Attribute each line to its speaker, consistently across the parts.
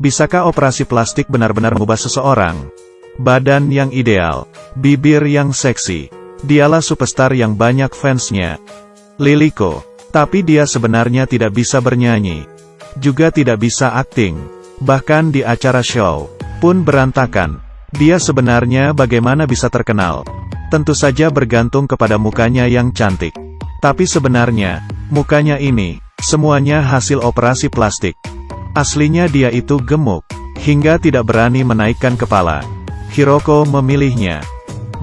Speaker 1: Bisakah operasi plastik benar-benar mengubah seseorang? Badan yang ideal, bibir yang seksi. Dialah superstar yang banyak fansnya. Liliko. Tapi dia sebenarnya tidak bisa bernyanyi. Juga tidak bisa akting. Bahkan di acara show pun berantakan. Dia sebenarnya bagaimana bisa terkenal? Tentu saja bergantung kepada mukanya yang cantik. Tapi sebenarnya, mukanya ini, semuanya hasil operasi plastik. Aslinya dia itu gemuk, hingga tidak berani menaikkan kepala. Hiroko memilihnya,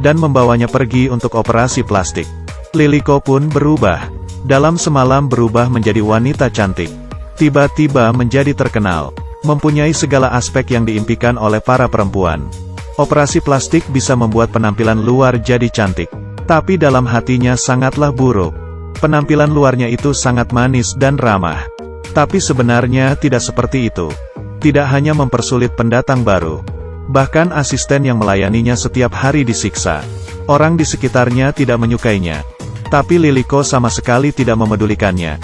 Speaker 1: dan membawanya pergi untuk operasi plastik. Liliko pun berubah. Dalam semalam berubah menjadi wanita cantik. Tiba-tiba menjadi terkenal. Mempunyai segala aspek yang diimpikan oleh para perempuan. Operasi plastik bisa membuat penampilan luar jadi cantik. Tapi dalam hatinya sangatlah buruk. Penampilan luarnya itu sangat manis dan ramah. Tapi sebenarnya tidak seperti itu. Tidak hanya mempersulit pendatang baru. Bahkan asisten yang melayaninya setiap hari disiksa. Orang di sekitarnya tidak menyukainya. Tapi Liliko sama sekali tidak memedulikannya.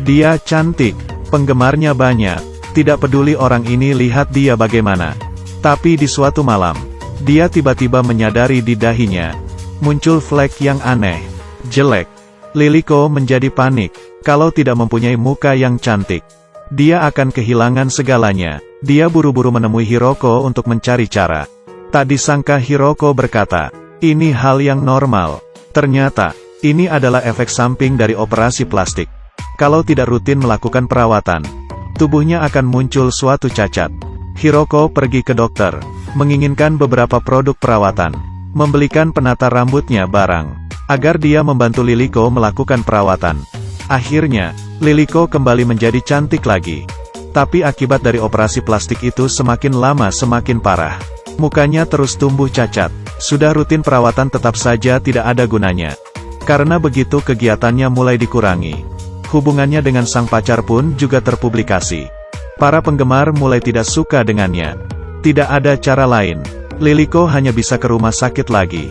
Speaker 1: Dia cantik, penggemarnya banyak. Tidak peduli orang ini lihat dia bagaimana. Tapi di suatu malam, dia tiba-tiba menyadari di dahinya muncul flek yang aneh, jelek. Liliko menjadi panik. Kalau tidak mempunyai muka yang cantik, dia akan kehilangan segalanya. Dia buru-buru menemui Hiroko untuk mencari cara. Tak disangka Hiroko berkata, ini hal yang normal. Ternyata, ini adalah efek samping dari operasi plastik. Kalau tidak rutin melakukan perawatan, tubuhnya akan muncul suatu cacat. Hiroko pergi ke dokter, menginginkan beberapa produk perawatan, membelikan penata rambutnya barang, agar dia membantu Liliko melakukan perawatan. Akhirnya, Liliko kembali menjadi cantik lagi. Tapi akibat dari operasi plastik itu semakin lama semakin parah. Mukanya terus tumbuh cacat. Sudah rutin perawatan tetap saja tidak ada gunanya. Karena begitu kegiatannya mulai dikurangi. Hubungannya dengan sang pacar pun juga terpublikasi. Para penggemar mulai tidak suka dengannya. Tidak ada cara lain. Liliko hanya bisa ke rumah sakit lagi.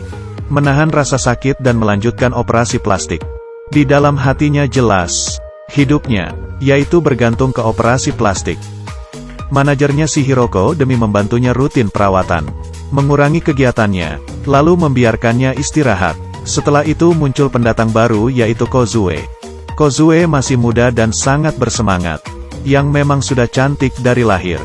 Speaker 1: Menahan rasa sakit dan melanjutkan operasi plastik. Di dalam hatinya jelas, hidupnya, yaitu bergantung ke operasi plastik. Manajernya si Hiroko demi membantunya rutin perawatan, mengurangi kegiatannya, lalu membiarkannya istirahat. Setelah itu muncul pendatang baru yaitu Kozue. Kozue masih muda dan sangat bersemangat, yang memang sudah cantik dari lahir.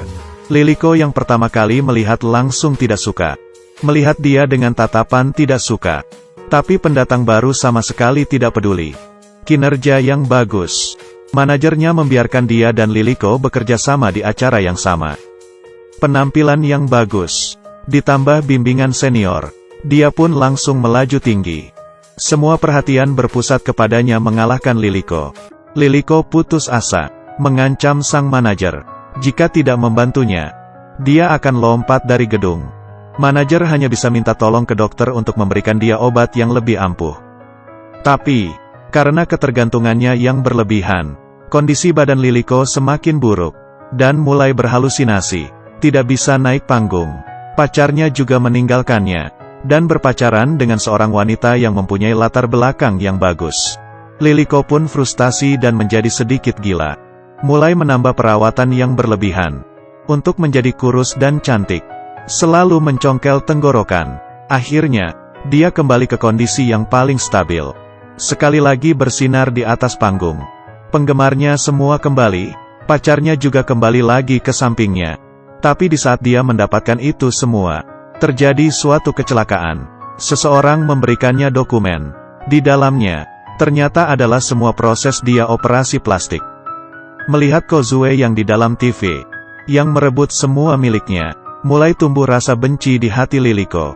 Speaker 1: Liliko yang pertama kali melihat langsung tidak suka. Melihat dia dengan tatapan tidak suka. Tapi pendatang baru sama sekali tidak peduli. Kinerja yang bagus. Manajernya membiarkan dia dan Liliko bekerja sama di acara yang sama. Penampilan yang bagus. Ditambah bimbingan senior. Dia pun langsung melaju tinggi. Semua perhatian berpusat kepadanya mengalahkan Liliko. Liliko putus asa. Mengancam sang manajer. Jika tidak membantunya, dia akan lompat dari gedung. Manajer hanya bisa minta tolong ke dokter untuk memberikan dia obat yang lebih ampuh. Tapi, karena ketergantungannya yang berlebihan, kondisi badan Liliko semakin buruk, dan mulai berhalusinasi, tidak bisa naik panggung. Pacarnya juga meninggalkannya, dan berpacaran dengan seorang wanita yang mempunyai latar belakang yang bagus. Liliko pun frustasi dan menjadi sedikit gila. Mulai menambah perawatan yang berlebihan, untuk menjadi kurus dan cantik. Selalu mencongkel tenggorokan. Akhirnya, dia kembali ke kondisi yang paling stabil. Sekali lagi bersinar di atas panggung. Penggemarnya semua kembali, pacarnya juga kembali lagi ke sampingnya. Tapi di saat dia mendapatkan itu semua, terjadi suatu kecelakaan. Seseorang memberikannya dokumen. Di dalamnya, ternyata adalah semua proses dia operasi plastik. Melihat Kozue yang di dalam TV, yang merebut semua miliknya, mulai tumbuh rasa benci di hati Liliko.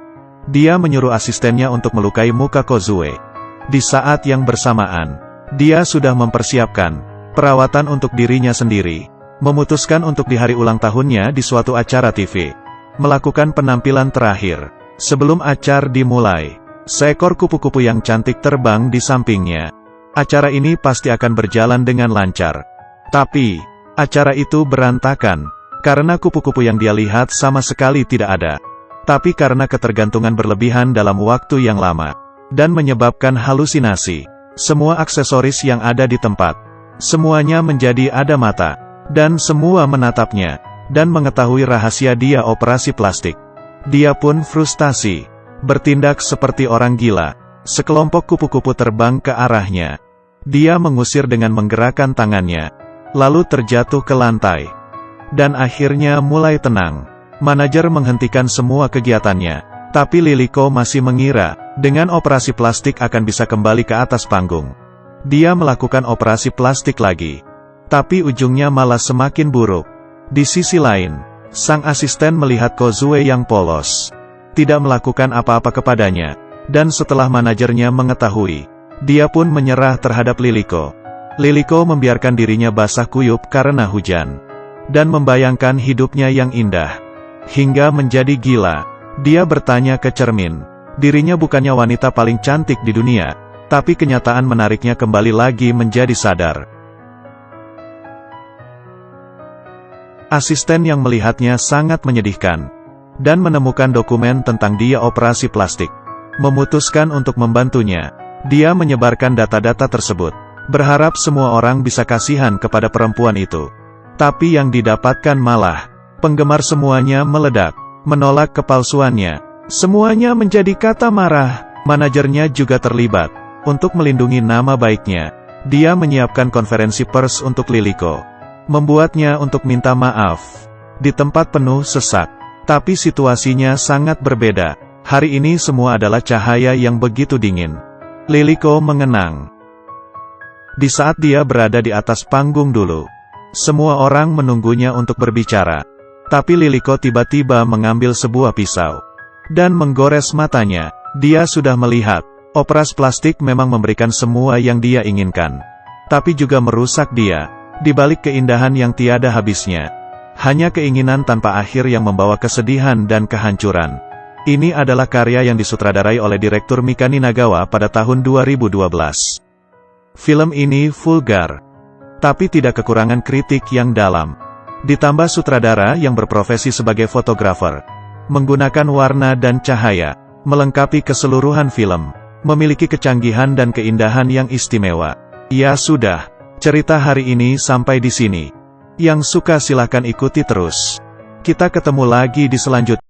Speaker 1: Dia menyuruh asistennya untuk melukai muka Kozue. Di saat yang bersamaan, dia sudah mempersiapkan perawatan untuk dirinya sendiri. Memutuskan untuk di hari ulang tahunnya di suatu acara TV, melakukan penampilan terakhir. Sebelum acara dimulai, seekor kupu-kupu yang cantik terbang di sampingnya. Acara ini pasti akan berjalan dengan lancar. Tapi, acara itu berantakan. Karena kupu-kupu yang dia lihat sama sekali tidak ada. Tapi karena ketergantungan berlebihan dalam waktu yang lama, dan menyebabkan halusinasi, semua aksesoris yang ada di tempat, semuanya menjadi ada mata, dan semua menatapnya. dan mengetahui rahasia dia operasi plastik. Dia pun frustasi, bertindak seperti orang gila. Sekelompok kupu-kupu terbang ke arahnya. Dia mengusir dengan menggerakkan tangannya, lalu terjatuh ke lantai. Dan akhirnya mulai tenang. Manajer menghentikan semua kegiatannya, tapi Liliko masih mengira, dengan operasi plastik akan bisa kembali ke atas panggung. Dia melakukan operasi plastik lagi, tapi ujungnya malah semakin buruk. Di sisi lain, sang asisten melihat Kozue yang polos, tidak melakukan apa-apa kepadanya, dan setelah manajernya mengetahui, dia pun menyerah terhadap Liliko. Liliko membiarkan dirinya basah kuyup karena hujan, dan membayangkan hidupnya yang indah. Hingga menjadi gila, dia bertanya ke cermin. Dirinya bukannya wanita paling cantik di dunia, tapi kenyataan menariknya kembali lagi menjadi sadar. Asisten yang melihatnya sangat menyedihkan, dan menemukan dokumen tentang dia operasi plastik. Memutuskan untuk membantunya. Dia menyebarkan data-data tersebut, berharap semua orang bisa kasihan kepada perempuan itu. Tapi yang didapatkan malah, penggemar semuanya meledak, menolak kepalsuannya. Semuanya menjadi kata marah. Manajernya juga terlibat. Untuk melindungi nama baiknya, dia menyiapkan konferensi pers untuk Liliko. Membuatnya untuk minta maaf. Di tempat penuh sesak. Tapi situasinya sangat berbeda. Hari ini semua adalah cahaya yang begitu dingin. Liliko mengenang. Di saat dia berada di atas panggung dulu, semua orang menunggunya untuk berbicara. Tapi Liliko tiba-tiba mengambil sebuah pisau dan menggores matanya. Dia sudah melihat, operasi plastik memang memberikan semua yang dia inginkan, tapi juga merusak dia. Di balik keindahan yang tiada habisnya, hanya keinginan tanpa akhir yang membawa kesedihan dan kehancuran. Ini adalah karya yang disutradarai oleh direktur Mikami Nagawa pada tahun 2012. Film ini vulgar, tapi tidak kekurangan kritik yang dalam. Ditambah sutradara yang berprofesi sebagai fotografer, menggunakan warna dan cahaya, melengkapi keseluruhan film, memiliki kecanggihan dan keindahan yang istimewa. Ya sudah, cerita hari ini sampai di sini. Yang suka silahkan ikuti terus. Kita ketemu lagi di selanjutnya.